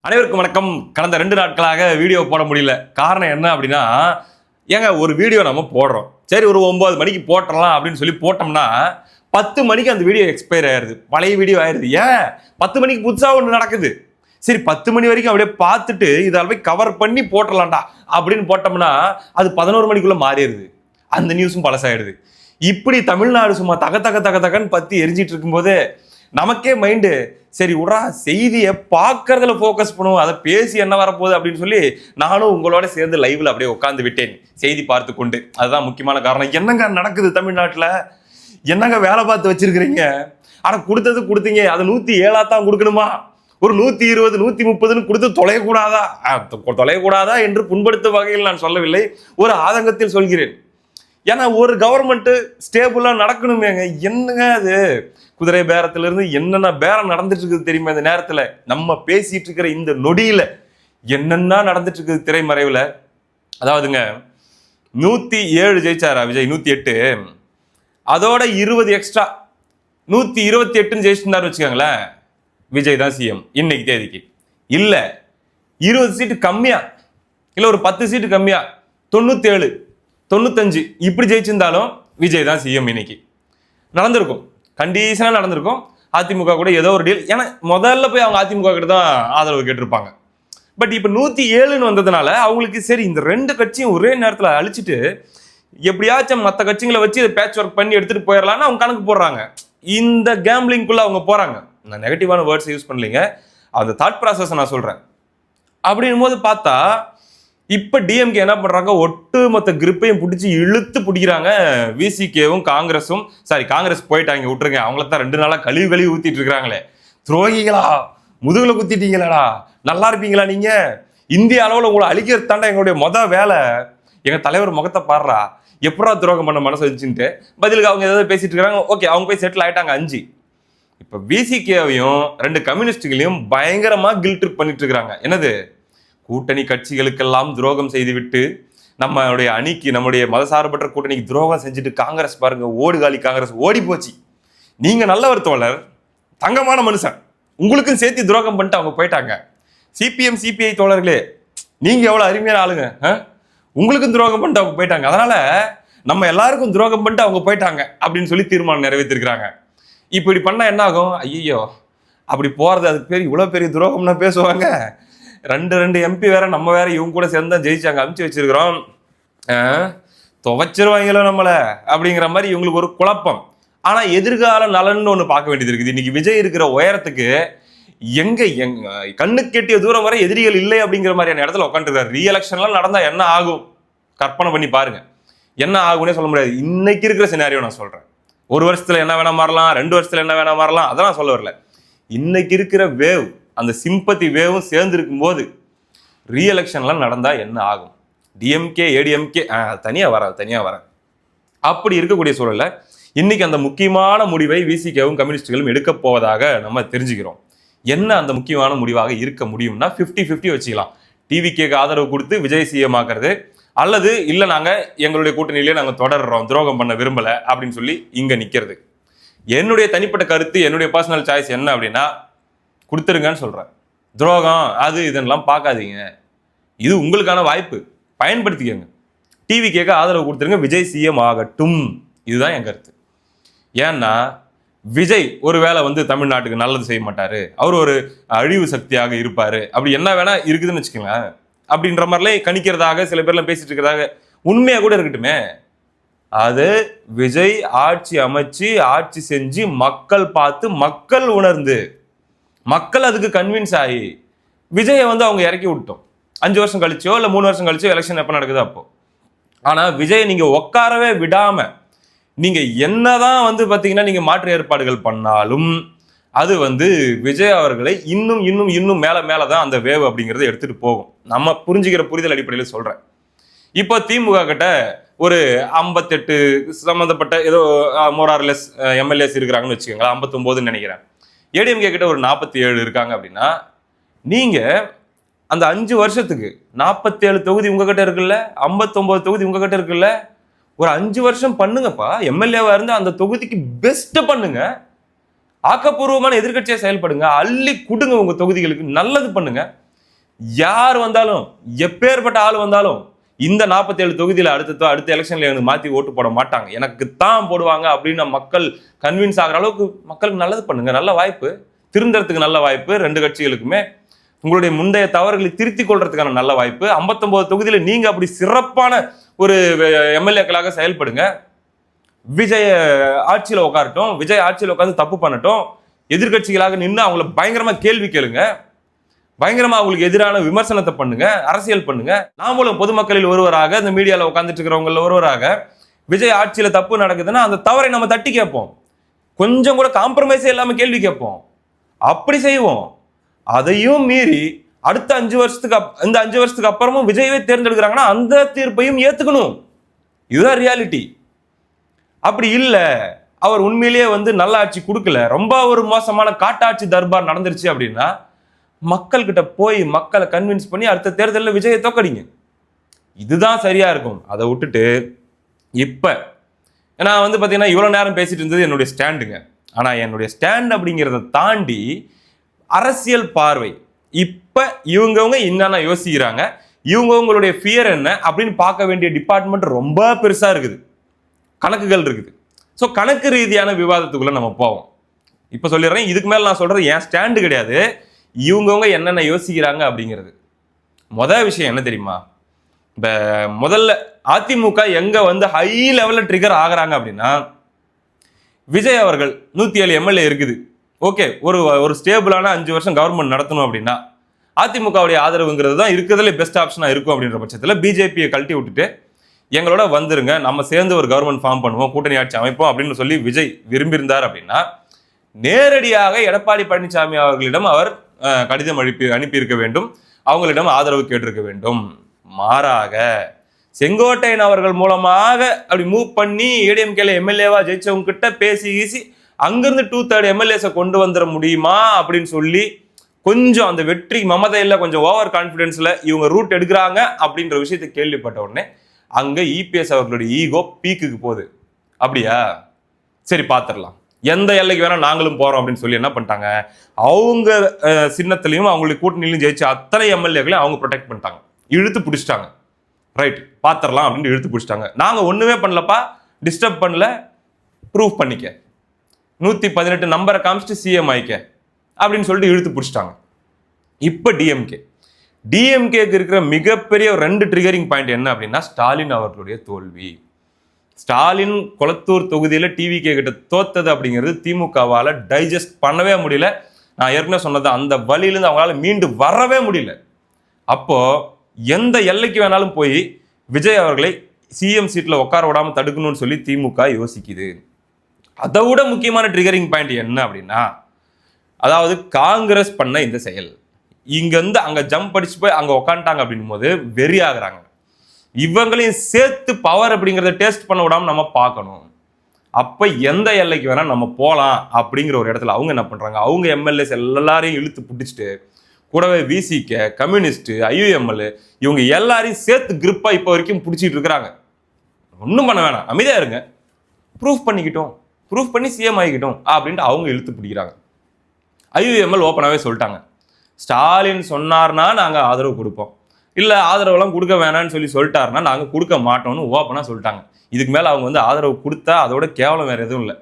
அனைவருக்கும் வணக்கம். கடந்த 2 நாட்களாக வீடியோ போட முடியல. காரணம் என்ன அப்படின்னா, ஏங்க ஒரு வீடியோ நம்ம போடுறோம். சரி ஒரு 9 மணிக்கு போட்டுறலாம் அப்படின்னு சொல்லி போட்டோம்னா 10 மணிக்கு அந்த வீடியோ எக்ஸ்பயர் ஆயிருது. பழைய வீடியோ ஆயிருது. ஏன் 10 மணிக்கு புதுசா ஒன்று நடக்குது. சரி 10 மணி வரைக்கும் அப்படியே பார்த்துட்டு இதால் போய் கவர் பண்ணி போட்டுடலாம்டா அப்படின்னு போட்டோம்னா அது 11 மணிக்குள்ள மாறிடுது. அந்த நியூஸும் பழசாயிடுது. இப்படி தமிழ்நாடு சும்மா தக தக தக தகன்னு பத்தி எரிஞ்சிட்டு இருக்கும்போது நமக்கே மைண்டு சரி விட்றா செய்தியை பார்க்கறதுல ஃபோக்கஸ் பண்ணுவோம், அதை பேசி என்ன வரப்போகுது அப்படின்னு சொல்லி நானும் உங்களோட சேர்ந்து லைவ்ல அப்படியே உட்காந்து விட்டேன் செய்தி பார்த்து கொண்டு. அதுதான் முக்கியமான காரணம். என்னங்க நடக்குது தமிழ்நாட்டில், என்னங்க வேலை பார்த்து வச்சிருக்கிறீங்க, ஆனால் கொடுத்தது கொடுத்தீங்க, அதை 107 தான் கொடுக்கணுமா, ஒரு 120 130ன்னு கொடுத்து தொலையக்கூடாதா என்று புண்படுத்தும் வகையில் நான் சொல்லவில்லை, ஒரு ஆதங்கத்தில் சொல்கிறேன். ஏன்னா ஒரு கவர்மெண்ட் ஸ்டேபிளா நடக்கணுமேங்க. என்னங்க அது குதிரை பேரத்திலிருந்து என்னென்ன பேரம் நடந்துட்டு இருக்குது தெரியுமா? இந்த நேரத்துல நம்ம பேசிட்டு இருக்கிற இந்த நொடியில என்னென்ன நடந்துட்டு இருக்குது திரைமறைவுல. அதாவதுங்க 107 ஜெயிச்சாரா விஜய், 108, அதோட 20 எக்ஸ்ட்ரா 128 ஜெயிச்சிருந்தாரு வச்சுக்கோங்களேன், விஜய் தான் சிஎம் இன்னைக்கு தேதிக்கு. இல்ல 20 சீட்டு கம்மியா, இல்ல ஒரு 10 சீட்டு கம்மியா 97 95 இப்படி ஜெயிச்சிருந்தாலும் விஜய் தான் சிஎம் இன்னைக்கு. நடந்திருக்கும், கண்டிஷனா நடந்திருக்கும். அதிமுக கூட ஏதோ ஒரு டீல், ஏன்னா முதல்ல போய் அவங்க அதிமுக கிட்ட தான் ஆதரவு கேட்டிருப்பாங்க. பட் இப்போ 107ன்னு வந்ததுனால அவங்களுக்கு சரி இந்த 2 கட்சியும் ஒரே நேரத்தில் அழிச்சிட்டு எப்படியாச்சும் மற்ற கட்சிகளை வச்சு இதை பேட்ச் ஒர்க் பண்ணி எடுத்துட்டு போயிடலான்னு அவங்க கணக்கு போடுறாங்க. இந்த கேம்பிளிங்குள்ள அவங்க போறாங்க. நான் நெகட்டிவான வேர்ட்ஸ் யூஸ் பண்ணலீங்க, அந்த தாட் ப்ராசஸ் நான் சொல்றேன். அப்படின் போது பார்த்தா இப்ப டிஎம்கே என்ன பண்றாங்க, ஒட்டுமொத்த கிரிப்பையும் பிடிச்சி இழுத்து பிடிக்கிறாங்க. விசிகேவும் காங்கிரஸும், சாரி காங்கிரஸ் போயிட்டாங்க விட்டுருங்க, அவங்கள தான் 2 நாளா கழுவி ஊத்திட்டு இருக்காங்களே. துரோகிகளா, முதுகுல குத்திட்டீங்களாடா, நல்லா இருப்பீங்களா நீங்க, இந்திய அளவுல உங்களை அழிக்கிறது தாண்டா எங்களுடைய வேலை, எங்க தலைவர் முகத்தை பாடுறா, எப்படா துரோகம் பண்ண மனசு வச்சுட்டு பதிலுக்கு அவங்க ஏதாவது பேசிட்டு இருக்காங்க. ஓகே, அவங்க போய் செட்டில் ஆயிட்டாங்க 5. இப்ப விசிகேவையும் 2 கம்யூனிஸ்டுகளையும் பயங்கரமா கில்ட் ட்ரிப் பண்ணிட்டு இருக்காங்க. என்னது, கூட்டணி கட்சிகளுக்கெல்லாம் துரோகம் செய்துவிட்டு நம்மளுடைய அணிக்கு, நம்முடைய மதசார்பற்ற கூட்டணிக்கு துரோகம் செஞ்சுட்டு காங்கிரஸ் பாருங்க ஓடுகாலி காங்கிரஸ் ஓடி போச்சு, நீங்க நல்லவர் தோழர், தங்கமான மனுஷன், உங்களுக்கும் சேர்த்து துரோகம் பண்ணிட்டு அவங்க போயிட்டாங்க. சிபிஎம் சிபிஐ தோழர்களே, நீங்க எவ்வளவு அருமையான ஆளுங்க, உங்களுக்கும் துரோகம் பண்ணிட்டு அவங்க போயிட்டாங்க, அதனால நம்ம எல்லாருக்கும் துரோகம் பண்ணிட்டு அவங்க போயிட்டாங்க அப்படின்னு சொல்லி தீர்மானம் நிறைவேற்றிருக்கிறாங்க. இப்படி பண்ணா என்ன ஆகும், ஐயோ அப்படி போறது அதுக்கு பேர் இவ்வளவு பெரிய துரோகம்னா பேசுவாங்க. 2 எம்பி வேற நம்ம வேற இவங்க கூட சேர்ந்து தான் ஜெயிச்சாங்க, அமுச்சு வச்சிருக்கிறோம், துவைச்சிருவாங்களோ நம்மள அப்படிங்கிற மாதிரி இவங்களுக்கு ஒரு குழப்பம். ஆனா எதிர்கால நலன்னு ஒண்ணு பார்க்க வேண்டியது இருக்குது. இன்னைக்கு விஜய் இருக்கிற உயரத்துக்கு எங்க கண்ணு கெட்டிய தூரம் வரை எதிரிகள் இல்லை அப்படிங்கிற மாதிரியான இடத்துல உட்காந்துருக்காரு. ரீஎலெக்ஷன்லாம் நடந்தா என்ன ஆகும் கற்பனை பண்ணி பாருங்க. என்ன ஆகும்னே சொல்ல முடியாது. இன்னைக்கு இருக்கிற சினாரியோ நான் சொல்றேன். 1 வருஷத்துல என்ன வேணா மாறலாம், 2 வருஷத்துல என்ன வேணா மாறலாம், அதெல்லாம் சொல்ல வரல. இன்னைக்கு இருக்கிற வேவ், அந்த சிம்பத்தி வேவும் சேர்ந்து இருக்கும் போது ரீஎலெக்ஷன்லாம் நடந்தா என்ன ஆகும், டிஎம்கே ஏடிஎம்கே தனியா வர அப்படி இருக்கக்கூடிய சூழல்ல இன்னைக்கு அந்த முக்கியமான முடிவை விசிகேவும் கம்யூனிஸ்டுகளும் எடுக்க போவதாக நம்ம தெரிஞ்சுக்கிறோம். என்ன அந்த முக்கியமான முடிவாக இருக்க முடியும்னா 50-50 வச்சுக்கலாம். டிவிகேக்கு ஆதரவு கொடுத்து விஜய் சிஎம் ஆக்குறது, அல்லது இல்ல நாங்க எங்களுடைய கூட்டணியிலே நாங்க தொடர்றோம், துரோகம் பண்ண விரும்பல அப்படின்னு சொல்லி இங்க நிக்கிறது. என்னுடைய தனிப்பட்ட கருத்து, என்னுடைய பர்சனல் சாய்ஸ் என்ன அப்படின்னா, கொடுத்துருங்கன்னு சொல்றேன். துரோகம் அது இதெல்லாம் பார்க்காதீங்க, இது உங்களுக்கான வாய்ப்பு, பயன்படுத்திக்கங்க. டிவி கேட்க ஆதரவு கொடுத்துருங்க, விஜய் சிஎம் ஆகட்டும், இதுதான் என் கருத்து. ஏன்னா விஜய் ஒருவேளை தமிழ்நாட்டுக்கு நல்லது செய்ய மாட்டாரு, அவர் ஒரு அழிவு சக்தியாக இருப்பாரு, அப்படி என்ன வேணா இருக்குதுன்னு வச்சுக்கோங்க அப்படின்ற மாதிரிலாம் கணிக்கிறதாக சில பேர்லாம் பேசிட்டு இருக்கிறதாக உண்மையா கூட இருக்கட்டுமே. அது விஜய் ஆட்சி அமைச்சு ஆட்சி செஞ்சு மக்கள் பார்த்து மக்கள் உணர்ந்து மக்கள் அதுக்கு கன்வின்ஸ் ஆகி விஜயை அவங்க இறக்கி விட்டோம். 5 வருஷம் கழிச்சோ இல்ல 3 வருஷம் கழிச்சோ எலெக்ஷன் எப்ப நடக்குது அப்போ. ஆனா விஜயை நீங்க உட்காரவே விடாம நீங்க என்னதான் பாத்தீங்கன்னா நீங்க மாற்று ஏற்பாடுகள் பண்ணாலும் அது விஜய் அவர்களை இன்னும் இன்னும் இன்னும் மேலதான் அந்த வேவ் அப்படிங்கறத எடுத்துட்டு போகும். நம்ம புரிஞ்சுக்கிற புரிதல் அடிப்படையில் சொல்றேன். இப்போ திமுக கிட்ட ஒரு 58 சம்பந்தப்பட்ட ஏதோ மோரார்லெஸ் எம்எல்ஏஸ் இருக்கிறாங்கன்னு வச்சுக்கோங்களேன், 59 நினைக்கிறேன். ஏடிஎம்கே கிட்ட ஒரு 47 இருக்காங்க அப்படின்னா, நீங்க அந்த 5 வருஷத்துக்கு 47 தொகுதி உங்ககிட்ட இருக்குல்ல, 59 தொகுதி உங்ககிட்ட இருக்குல்ல, ஒரு 5 வருஷம் பண்ணுங்கப்பா. எம்எல்ஏவா இருந்து அந்த தொகுதிக்கு பெஸ்ட் பண்ணுங்க, ஆக்கப்பூர்வமான எதிர்கட்சியா செயல்படுங்க, அள்ளி கொடுங்க, உங்க தொகுதிகளுக்கு நல்லது பண்ணுங்க. யார் வந்தாலும் எப்பேற்பட்ட ஆள் வந்தாலும் இந்த 47 தொகுதியில அடுத்த எலெக்ஷன்ல எனக்கு மாத்தி ஓட்டு போட மாட்டாங்க, எனக்கு தான் போடுவாங்க அப்படின்னு மக்கள் கன்வின்ஸ் ஆகிற அளவுக்கு மக்களுக்கு நல்லது பண்ணுங்க. நல்ல வாய்ப்பு, திருந்தறதுக்கு நல்ல வாய்ப்பு. 2 கட்சிகளுக்குமே உங்களுடைய முந்தைய தவறுகளை திருத்திக் கொள்றதுக்கான நல்ல வாய்ப்பு. 59 தொகுதியில நீங்க அப்படி சிறப்பான ஒரு எம்எல்ஏக்களாக செயல்படுங்க. விஜய் ஆட்சியில் உட்காரட்டும், விஜய் ஆட்சியில் உட்காந்து தப்பு பண்ணட்டும், எதிர்கட்சிகளாக நின்று அவங்கள பயங்கரமா கேள்வி கேளுங்க, பயங்கரமா அவங்களுக்கு எதிரான விமர்சனத்தை பண்ணுங்க, அரசியல் பண்ணுங்க. நாமளும் பொதுமக்களில் ஒருவராக, இந்த மீடியாவில் உட்காந்துட்டு இருக்கிறவங்கள ஒருவராக, விஜய் ஆட்சியில தப்பு நடக்குதுன்னா அந்த தவறை நம்ம தட்டி கேட்போம், கொஞ்சம் கூட காம்ப்ரமைஸே இல்லாம கேள்வி கேட்போம், அப்படி செய்வோம். அதையும் மீறி அடுத்த 5 வருஷத்துக்கு இந்த 5 வருஷத்துக்கு அப்புறமும் விஜயவே தேர்ந்தெடுக்கிறாங்கன்னா அந்த தீர்ப்பையும் ஏத்துக்கணும். இதுதான் ரியாலிட்டி. அப்படி இல்ல, அவர் உண்மையிலேயே நல்ல ஆட்சி கொடுக்கல, ரொம்ப ஒரு மோசமான காட்டாட்சி தர்பார் நடந்துருச்சு அப்படின்னா மக்கள் கிட்ட போய் மக்களை கன்வின்ஸ் பண்ணி அடுத்த தேர்தலில் விஜயை தோக்கடிங்க. இதுதான் சரியா இருக்கும். அதை விட்டுட்டு இப்ப நான் பாத்தீங்கன்னா இவ்வளவு நேரம் பேசிட்டு இருந்தது என்னுடைய ஸ்டாண்டுங்க. ஆனா என்னுடைய ஸ்டாண்ட் அப்படிங்கிறத தாண்டி அரசியல் பார்வை, இப்ப இவங்கவங்க என்னென்ன யோசிக்கிறாங்க, இவங்கவங்களுடைய ஃபியர் என்ன அப்படின்னு பார்க்க வேண்டிய டிபார்ட்மெண்ட் ரொம்ப பெருசா இருக்குது, கணக்குகள் இருக்குது. ஸோ கணக்கு ரீதியான விவாதத்துக்குள்ள நம்ம போவோம். இப்ப சொல்லிடுறேன், இதுக்கு மேல நான் சொல்றது என் ஸ்டாண்டு கிடையாது, இவங்கவங்க என்னென்ன யோசிக்கிறாங்க அப்படிங்கிறது. முதல் விஷயம் என்ன தெரியுமா, இப்ப முதல்ல அதிமுக எங்க ஹை லெவல்ல ட்ரிகர் ஆகுறாங்க அப்படின்னா, விஜய் அவர்கள் 107 எம்எல்ஏ இருக்குது, ஓகே, ஒரு ஸ்டேபிளான 5 வருஷம் கவர்மெண்ட் நடத்தணும் அப்படின்னா அதிமுகவுடைய ஆதரவுங்கிறது தான் இருக்கிறதுல பெஸ்ட் ஆப்ஷனா இருக்கும். அப்படின்ற பட்சத்தில் பிஜேபியை கழட்டி விட்டுட்டு எங்களோட வந்துருங்க, நம்ம சேர்ந்து ஒரு கவர்மெண்ட் ஃபார்ம் பண்ணுவோம், கூட்டணி ஆட்சி அமைப்போம் அப்படின்னு சொல்லி விஜய் விரும்பியிருந்தார் அப்படின்னா நேரடியாக எடப்பாடி பழனிசாமி அவர்களிடம் அவர் கடிதம் அனுப்பியிருக்க வேண்டும், அவங்களிடம் ஆதரவு கேட்டிருக்க வேண்டும். மாறாக செங்கோட்டையன் அவர்கள் மூலமாக அப்படி மூவ் பண்ணி ஏடிஎம்கேல எம்எல்ஏவா ஜெயிச்சவங்க கிட்ட பேசி அங்கிருந்து 2/3 எம்எல்ஏஸை கொண்டு வந்துட முடியுமா அப்படின்னு சொல்லி கொஞ்சம் அந்த வெற்றி மமதையில கொஞ்சம் ஓவர் கான்பிடன்ஸ்ல இவங்க ரூட் எடுக்கிறாங்க அப்படின்ற விஷயத்தை கேள்விப்பட்ட உடனே அங்க இபிஎஸ் அவர்களுடைய ஈகோ பீக்குக்கு போகுது. அப்படியா, சரி பாத்திரலாம், எந்த எல்லைக்கு வேணா நாங்களும் போறோம் அப்படின்னு சொல்லி என்ன பண்ணிட்டாங்க, அவங்க சின்னத்திலையும் அவங்களுடைய கூட்டணியிலும் ஜெயிச்ச அத்தனை எம்எல்ஏக்களையும் அவங்க ப்ரொடெக்ட் பண்ணிட்டாங்க, இழுத்து பிடிச்சிட்டாங்க. ரைட், பாத்திரலாம் அப்படின்னு இழுத்து பிடிச்சிட்டாங்க. நாங்க ஒண்ணுமே பண்ணலப்பா, டிஸ்டர்ப் பண்ணல, ப்ரூவ் பண்ணிக்க, 118 நம்பரை காமிச்சிட்டு சிஎம் ஆயிக்க அப்படின்னு சொல்லிட்டு இழுத்து பிடிச்சிட்டாங்க. இப்ப டிஎம்கேக்கு இருக்கிற மிகப்பெரிய 2 ட்ரிகரிங் பாயிண்ட் என்ன அப்படின்னா, ஸ்டாலின் அவர்களுடைய தோல்வி. ஸ்டாலின் கொளத்தூர் தொகுதியில டிவிகே கிட்ட தோத்தது அப்படிங்கிறது திமுகவால டைஜஸ்ட் பண்ணவே முடியல. நான் ஏற்கனவே சொன்னது, அந்த வழியிலிருந்து அவங்களால மீண்டு வரவே முடியல. அப்போ எந்த எல்லைக்கு வேணாலும் போய் விஜய் அவர்களை சிஎம் சீட்ல உட்கார விடாம தடுக்கணும்னு சொல்லி திமுக யோசிக்குது. அதை விட முக்கியமான ட்ரிகரிங் பாயிண்ட் என்ன அப்படின்னா, அதாவது காங்கிரஸ் பண்ண இந்த செயல், இங்கிருந்து அங்க ஜம்ப் அடிச்சு போய் அங்க உட்காந்துட்டாங்க அப்படின்னும் போது வெறி ஆகுறாங்க. இவங்களையும் சேர்த்து பவர் அப்படிங்கிறத டேஸ்ட் பண்ண விடாம நம்ம பார்க்கணும். அப்ப எந்த எல்லைக்கு வேணா நம்ம போகலாம் அப்படிங்கிற ஒரு இடத்துல அவங்க என்ன பண்றாங்க, அவங்க எம்எல்ஏஸ் எல்லாரையும் இழுத்து பிடிச்சிட்டு கூடவே விசிக, கம்யூனிஸ்ட், ஐயுஎம்எல் இவங்க எல்லாரையும் சேர்த்து கிரிப்பா இப்ப வரைக்கும் பிடிச்சிட்டு இருக்கிறாங்க. ஒன்றும் பண்ண வேணாம், அமைதியா இருங்க, ப்ரூஃப் பண்ணி சிஎம் ஆகிக்கிட்டோம் அப்படின்ட்டு அவங்க இழுத்து பிடிக்கிறாங்க. ஐயுஎம்எல் ஓப்பனாகவே சொல்லிட்டாங்க, ஸ்டாலின் சொன்னார்னா நாங்கள் ஆதரவு கொடுப்போம், இல்லை ஆதரவுலாம் கொடுக்க வேணான்னு சொல்லிட்டாருன்னா நாங்கள் கொடுக்க மாட்டோம்னு ஓப்பனாக சொல்லிட்டாங்க. இதுக்கு மேலே அவங்க ஆதரவு கொடுத்தா அதோட கேவலம் வேறு எதுவும் இல்லை.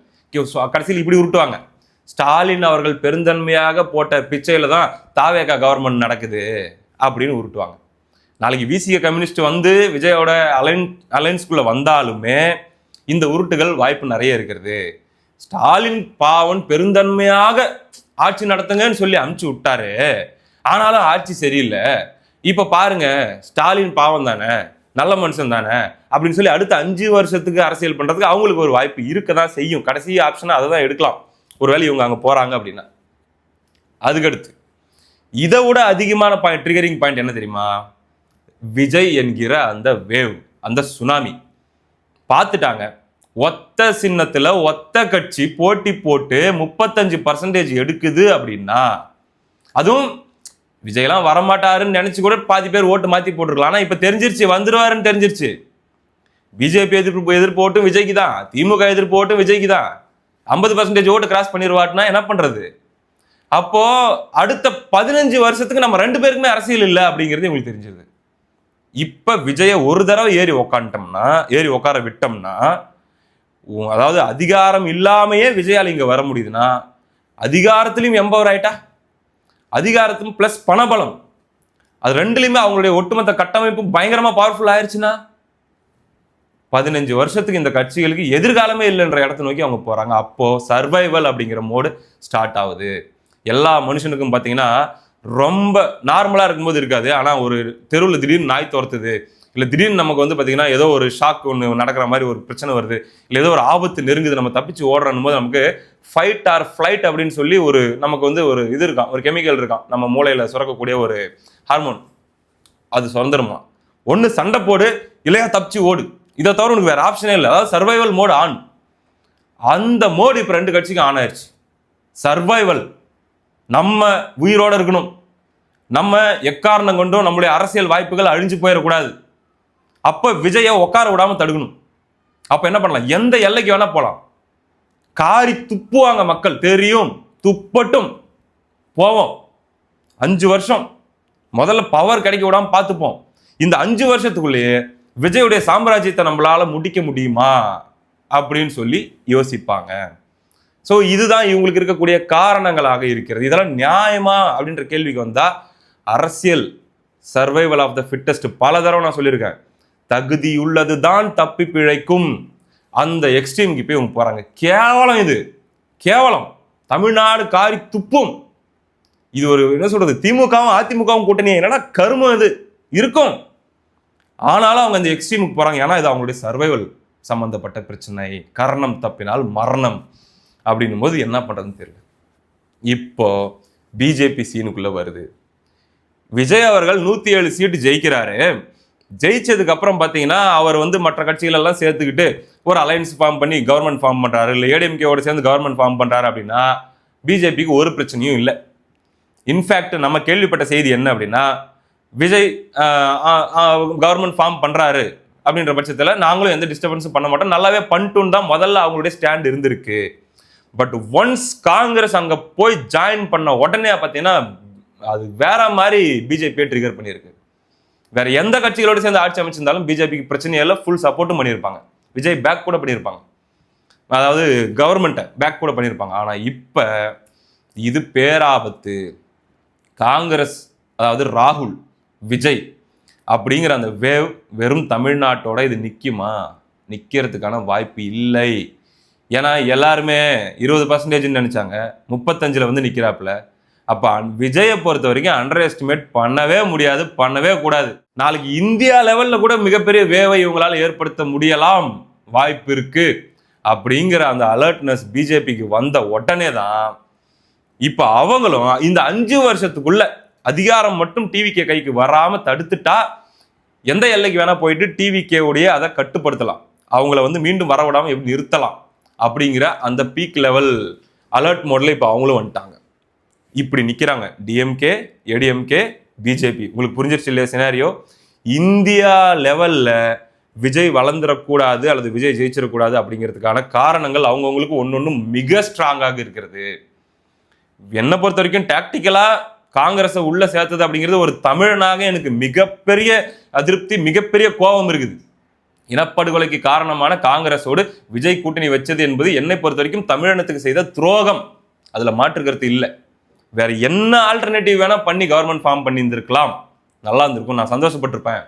கடைசியில் இப்படி உருட்டுவாங்க, ஸ்டாலின் அவர்கள் பெருந்தன்மையாக போட்ட பிச்சையில் தான் தாவேகா கவர்மெண்ட் நடக்குது அப்படின்னு உருட்டுவாங்க. நாளைக்கு விசிக கம்யூனிஸ்ட் விஜயோட அலைன்ஸ்குள்ளே வந்தாலுமே இந்த உருட்டுகள் வாய்ப்பு நிறைய இருக்கிறது. ஸ்டாலின் பாவன் பெருந்தன்மையாக ஆட்சி நடத்துங்கன்னு சொல்லி அனுப்பிச்சு விட்டாரு, ஆனாலும் ஆட்சி சரியில்லை. இப்ப பாருங்க, ஸ்டாலின் பாவம் தானே, நல்ல மனுஷன் தானே அப்படின்னு சொல்லி அடுத்த 5 வருஷத்துக்கு அரசியல் பண்றதுக்கு அவங்களுக்கு ஒரு வாய்ப்பு இருக்கதான் செய்யும். கடைசி ஆப்ஷனா அதை தான் எடுக்கலாம், ஒருவேளை இவங்க அங்க போறாங்க அப்படின்னா. அதுக்கடுத்து இதை விட அதிகமான ட்ரிகரிங் பாயிண்ட் என்ன தெரியுமா, விஜய் என்கிற அந்த வேவ், அந்த சுனாமி பார்த்துட்டாங்க. ஒத்த சின்னத்துல ஒத்த கட்சி போட்டி போட்டு 35% எடுக்குது அப்படின்னா, அதுவும் விஜய்லாம் வரமாட்டாருன்னு நினைச்சு கூட பாதி பேர் ஓட்டு மாத்தி போட்டுருக்கலாம். ஆனா இப்ப தெரிஞ்சிருச்சு வந்துருவாருன்னு தெரிஞ்சிருச்சு. பிஜேபி எதிர்ப்பு ஓட்டும் விஜய்க்கு தான், திமுக எதிர்ப்பு ஓட்டும் விஜய்க்கு தான். 50% ஓட்டு கிராஸ் பண்ணிடுவாருன்னா என்ன பண்றது? அப்போ அடுத்த 15 வருஷத்துக்கு நம்ம 2 பேருக்குமே அரசியல் இல்லை அப்படிங்கிறது உங்களுக்கு தெரிஞ்சது. இப்ப விஜய ஒரு தடவை ஏறி உட்கார விட்டோம்னா, அதாவது அதிகாரம் இல்லாமையே விஜயால இங்க வர முடியுதுன்னா, அதிகாரத்திலையும் எம்பவர் ஆயிட்டா, அதிகாரத்திலும் பிளஸ் பணபலம், அது ரெண்டுலையுமே அவங்களுடைய ஒட்டுமொத்த கட்டமைப்பு பயங்கரமா பவர்ஃபுல் ஆயிடுச்சுன்னா 15 வருஷத்துக்கு இந்த கட்சிகளுக்கு எதிர்காலமே இல்லைன்ற இடத்த நோக்கி அவங்க போறாங்க. அப்போ சர்வைவல் அப்படிங்கிற மோடு ஸ்டார்ட் ஆகுது. எல்லா மனுஷனுக்கும் பார்த்தீங்கன்னா ரொம்ப நார்மலா இருக்கும்போது இருக்காது. ஆனா ஒரு தெருவில் திடீர்னு நாய் துரத்துது, இல்லை திடீர்னு நமக்கு வந்து பார்த்தீங்கன்னா ஏதோ ஒரு ஷாக் ஒன்று நடக்கிற மாதிரி ஒரு பிரச்சனை வருது, இல்லை ஏதோ ஒரு ஆபத்து நெருங்குது, நம்ம தப்பிச்சு ஓடுறோம் போது நமக்கு ஃபைட் ஆர் ஃப்ளைட் அப்படின்னு சொல்லி நமக்கு வந்து ஒரு இது இருக்கான், ஒரு கெமிக்கல் இருக்கான் நம்ம மூளையில சுரக்கக்கூடிய ஒரு ஹார்மோன், அது சுரந்துருமா. ஒன்று சண்டை போடு, இல்லையா தப்பிச்சு ஓடு, இதை தவிர உனக்கு வேற ஆப்ஷனே இல்லை. அதாவது சர்வைவல் மோடு ஆன். அந்த மோடு இப்போ 2 கட்சிக்கும் ஆன் ஆயிடுச்சு. சர்வைவல், நம்ம உயிரோட இருக்கணும், நம்ம எக்காரணம் கொண்டும் நம்முடைய அரசியல் வாய்ப்புகள் அழிஞ்சு போயிடக்கூடாது. அப்ப விஜயை உட்கார விடாம தடுக்கணும். அப்ப என்ன பண்ணலாம், எந்த எல்லைக்கு வேணா போலாம். காரி துப்புவாங்க மக்கள், தெரியும், துப்பட்டும் போவோம். 5 வருஷம் முதல்ல பவர் கிடைக்க விடாம பார்த்துப்போம். இந்த 5 வருஷத்துக்குள்ளேயே விஜயுடைய சாம்ராஜ்யத்தை நம்மளால முடிக்க முடியுமா அப்படின்னு சொல்லி யோசிப்பாங்க. ஸோ இதுதான் இவங்களுக்கு இருக்கக்கூடிய காரணங்களாக இருக்கிறது. இதெல்லாம் நியாயமா அப்படின்ற கேள்விக்கு வந்தா, அரசியல் சர்வைவல் ஆஃப் த ஃபிட்டஸ்ட் பல தடவை நான் சொல்லியிருக்கேன். தகுதி உள்ளது தான் தப்பி பிழைக்கும். அந்த எக்ஸ்ட்ரீமுக்கு போய் இவங்க போறாங்க. கேவலம், இது கேவலம். தமிழ்நாடு காரி துப்பும். இது ஒரு என்ன சொல்றது, திமுகவும் அதிமுகவும் கூட்டணி என்னன்னா கருமம் இது இருக்கும். ஆனாலும் அவங்க அந்த எக்ஸ்ட்ரீமுக்கு போறாங்க. ஏன்னா இது அவங்களுடைய சர்வைவல் சம்பந்தப்பட்ட பிரச்சனை. கரணம் தப்பினால் மரணம் அப்படின்னும் போது என்ன பண்றதுன்னு தெரியல. இப்போ பிஜேபி சீனுக்குள்ள வருது. விஜய் அவர்கள் 107 சீட்டு ஜெயிக்கிறாரு. ஜெயிச்சதுக்கு அப்புறம் பார்த்தீங்கன்னா அவர் வந்து மற்ற கட்சிகள் எல்லாம் சேர்த்துக்கிட்டு ஒரு அலையன்ஸ் ஃபார்ம் பண்ணி கவர்மெண்ட் ஃபார்ம் பண்றாரு, இல்லை ஏடிஎம்கேவோட சேர்ந்து கவர்மெண்ட் ஃபார்ம் பண்றாரு அப்படின்னா பிஜேபிக்கு ஒரு பிரச்சனையும் இல்லை. இன்ஃபேக்ட் நம்ம கேள்விப்பட்ட செய்தி என்ன அப்படின்னா, விஜய் கவர்மெண்ட் ஃபார்ம் பண்றாரு அப்படின்ற பட்சத்தில் நாங்களும் எந்த டிஸ்டர்பன்ஸும் பண்ண மாட்டோம், நல்லாவே பண்ணிட்டுன்னு தான் முதல்ல அவங்களுடைய ஸ்டாண்ட் இருந்திருக்கு. பட் ஒன்ஸ் காங்கிரஸ் அங்கே போய் ஜாயின் பண்ண உடனே பார்த்தீங்கன்னா அது வேற மாதிரி பிஜேபியை ட்ரிகர் பண்ணியிருக்கு. வேற எந்த கட்சிகளோடு சேர்ந்து ஆட்சி அமைச்சிருந்தாலும் பிஜேபிக்கு பிரச்சனையே இல்லை, ஃபுல் சப்போர்ட்டும் பண்ணியிருப்பாங்க. விஜய் பேக் கூட பண்ணியிருப்பாங்க, அதாவது கவர்மெண்ட்டை பேக் கூட பண்ணியிருப்பாங்க. ஆனால் இப்போ இது பேராபத்து. காங்கிரஸ், அதாவது ராகுல் விஜய் அப்படிங்கிற அந்த வேவ் வெறும் தமிழ்நாட்டோட இது நிற்குமா? நிற்கிறதுக்கான வாய்ப்பு இல்லை. ஏன்னா எல்லாருமே 20% நினைச்சாங்க, 35% வந்து நிற்கிறாப்புல. அப்போ விஜயை பொறுத்த வரைக்கும் அண்டர் எஸ்டிமேட் பண்ணவே முடியாது, பண்ணவே கூடாது. நாளைக்கு இந்தியா லெவலில் கூட மிகப்பெரிய வேவை இவங்களால ஏற்படுத்த முடியலாம், வாய்ப்பு இருக்கு அப்படிங்கிற அந்த அலர்ட்னஸ் பிஜேபிக்கு வந்த உடனே தான் இப்போ அவங்களும் இந்த 5 வருஷத்துக்குள்ள அதிகாரம் மட்டும் டிவிகே கைக்கு வராம தடுத்துட்டா எந்த எல்லைக்கு வேணா போயிட்டு டிவிகே உடைய அதை கட்டுப்படுத்தலாம், அவங்கள வந்து மீண்டும் வரவிடாம எப்படி நிறுத்தலாம் அப்படிங்கிற அந்த பீக் லெவல் அலர்ட் மோட்ல இப்போ அவங்களும் வந்துட்டாங்க. இப்படி நிற்கிறாங்க டிஎம்கே, ஏடிஎம்கே, பிஜேபி. உங்களுக்கு புரிஞ்சிருச்சு இல்லையா சினாரியோ? இந்தியா லெவலில் விஜய் வளர்ந்துடக்கூடாது அல்லது விஜய் ஜெயிச்சிடக்கூடாது அப்படிங்கிறதுக்கான காரணங்கள் அவங்கவுங்களுக்கு ஒன்று மிக ஸ்ட்ராங்காக இருக்கிறது. என்னை பொறுத்த வரைக்கும் டாக்டிக்கலாக காங்கிரஸை உள்ள சேர்த்தது அப்படிங்கிறது ஒரு தமிழனாக எனக்கு மிகப்பெரிய அதிருப்தி, மிகப்பெரிய கோபம் இருக்குது. இனப்படுகொலைக்கு காரணமான காங்கிரஸோடு விஜய் கூட்டணி வச்சது என்பது என்னை பொறுத்த வரைக்கும் தமிழினத்துக்கு செய்த துரோகம், அதுல மாற்று கருத்து இல்லை. வேற என்ன ஆல்டர்னேட்டிவ் வேணா பண்ணி கவர்மெண்ட் ஃபார்ம் பண்ணி இருந்திருக்கலாம், நல்லா இருந்திருக்கும், நான் சந்தோஷப்பட்டிருப்பேன்.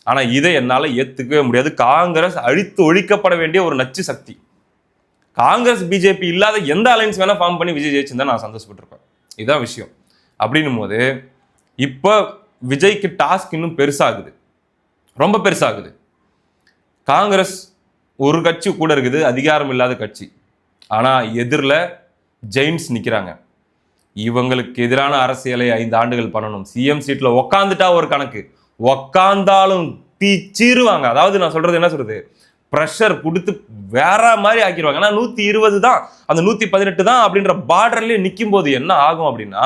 ஆனா இதை என்னால ஏத்துக்கவே முடியாது. காங்கிரஸ் அழித்து ஒழிக்கப்பட வேண்டிய ஒரு நச்சு சக்தி. காங்கிரஸ் பிஜேபி இல்லாத எந்த அலைன்ஸ் வேணா ஃபார்ம் பண்ணி விஜய் ஜெயிச்சிருந்தா நான் சந்தோஷப்பட்டிருப்பேன். இதுதான் விஷயம். அப்படின்னும் போது இப்போ விஜய்க்கு டாஸ்க் இன்னும் பெருசாகுது, ரொம்ப பெருசாகுது. காங்கிரஸ் ஒரு கட்சி கூட இருக்குது, அதிகாரம் இல்லாத கட்சி. ஆனா எதிரில் ஜெயின்ஸ் நிற்கிறாங்க. இவங்களுக்கு எதிரான அரசியலை 5 ஆண்டுகள் பண்ணணும். சிஎம் சீட்ல உக்காந்துட்டா ஒரு கணக்கு, உக்காந்தாலும் தீச்சிருவாங்க. அதாவது நான் சொல்றது என்ன சொல்றது, ப்ரெஷர் கொடுத்து வேற மாதிரி ஆக்கிடுவாங்க. ஏன்னா 120 தான், அந்த 118 தான் அப்படின்ற பார்டர்லயே நிற்கும் போது என்ன ஆகும் அப்படின்னா,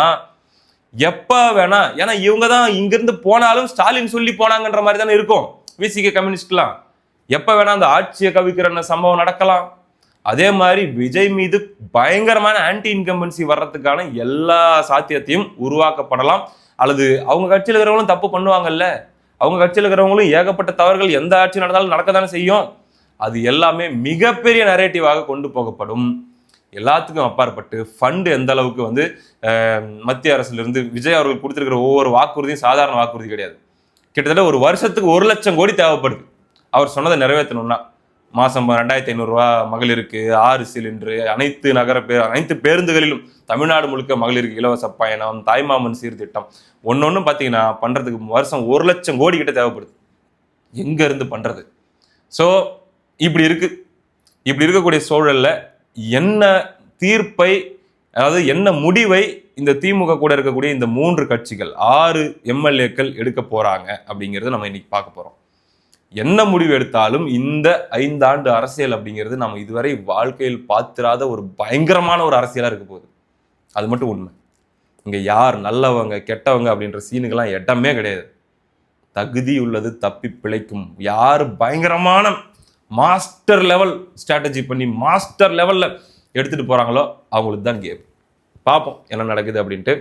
எப்ப வேணா, ஏன்னா இவங்க தான் இங்கிருந்து போனாலும் ஸ்டாலின் சொல்லி போனாங்கன்ற மாதிரி தானே இருக்கும் விசிகே கம்யூனிஸ்ட்லாம். எப்ப வேணா அந்த ஆட்சியை கவிக்கிற சம்பவம் நடக்கலாம், அதே மாதிரி விஜய் மீது பயங்கரமான ஆன்டி இன்கம்பன்சி வர்றதுக்கான எல்லா சாத்தியத்தையும் உருவாக்கப்படலாம். அல்லது அவங்க கட்சியில் இருக்கிறவங்களும் தப்பு பண்ணுவாங்கல்ல, அவங்க கட்சியில் இருக்கிறவங்களும் ஏகப்பட்ட தவறுகள் எந்த ஆட்சி நடந்தாலும் நடக்கத்தானே செய்யும். அது எல்லாமே மிகப்பெரிய நரேட்டிவாக கொண்டு போகப்படும். எல்லாத்துக்கும் அப்பாற்பட்டு ஃபண்டு எந்த அளவுக்கு மத்திய அரசிலிருந்து விஜய் அவர்கள் கொடுத்துருக்கிற ஒவ்வொரு வாக்குறுதியும் சாதாரண வாக்குறுதி கிடையாது. கிட்டத்தட்ட ஒரு வருஷத்துக்கு 1 லட்சம் கோடி தேவைப்படுது அவர் சொன்னதை நிறைவேற்றணும்னா. மாதம் 2500 ரூபா மகளிருக்கு, 6 சிலிண்டரு, அனைத்து பேருந்துகளிலும் தமிழ்நாடு முழுக்க மகளிருக்கு இலவச பயணம், தாய்மாமன் சீர்திட்டம், ஒன்னொன்னு பார்த்தீங்கன்னா பண்ணுறதுக்கு வருஷம் 1 லட்சம் கோடி கிட்ட தேவைப்படுது. எங்க இருந்து பண்றது? ஸோ இப்படி இருக்கக்கூடிய சூழல்ல என்ன தீர்ப்பை, அதாவது என்ன முடிவை இந்த திமுக கூட இருக்கக்கூடிய இந்த 3 கட்சிகள் 6 எம்எல்ஏக்கள் எடுக்க போறாங்க அப்படிங்கிறது நம்ம இன்னைக்கு பார்க்க போறோம். என்ன முடிவு எடுத்தாலும் இந்த 5 ஆண்டு அரசியல் அப்படிங்கிறது நம்ம இதுவரை வாழ்க்கையில் பார்த்திராத ஒரு பயங்கரமான ஒரு அரசியலா இருக்க போகுது. அது மட்டும் உண்மை. இங்க யார் நல்லவங்க கெட்டவங்க அப்படின்ற சீனுக்கெல்லாம் இடமே கிடையாது. தகுதி உள்ளது தப்பி பிழைக்கும். யார் பயங்கரமான மாஸ்டர் லெவல் ஸ்ட்ராட்டஜி பண்ணி மாஸ்டர் லெவல்ல எடுத்துட்டு போறாங்களோ அவங்களுக்கு தான் கேம். பார்ப்போம் என்ன நடக்குது அப்படின்ட்டு.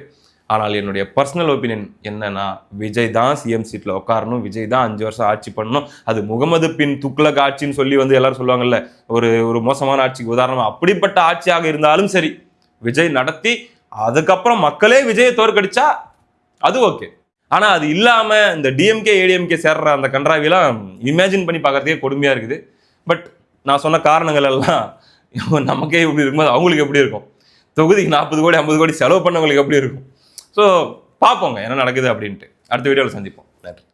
ஆனால் என்னுடைய பர்சனல் ஒப்பீனியன் என்னன்னா, விஜய் தான் சிஎம் சீட்ல உட்காரணும், விஜய் தான் 5 வருஷம் ஆட்சி பண்ணணும். அது முகமது பின் துக்ளக் ஆட்சின்னு சொல்லி எல்லாரும் சொல்லுவாங்கல்ல, ஒரு மோசமான ஆட்சிக்கு உதாரணமா, அப்படிப்பட்ட ஆட்சியாக இருந்தாலும் சரி விஜய் நடத்தி அதுக்கப்புறம் மக்களே விஜயை தோற்கடிச்சா அது ஓகே. ஆனா அது இல்லாம இந்த டிஎம்கே ஏடிஎம்கே சேர்ற அந்த கன்றாவிலாம் இமேஜின் பண்ணி பார்க்கறதுக்கே கொடுமையா இருக்குது. பட் நான் சொன்ன காரணங்கள் எல்லாம் நமக்கே இப்படி இருக்கும்போது அவங்களுக்கு எப்படி இருக்கும்? தொகுதிக்கு 40 கோடி 50 கோடி செலவு பண்ணவங்களுக்கு எப்படி இருக்கும்? ஸோ பார்ப்போங்க என்ன நடக்குது அப்படின்ட்டு. அடுத்த வீடியோவில் சந்திப்போம். நன்றி.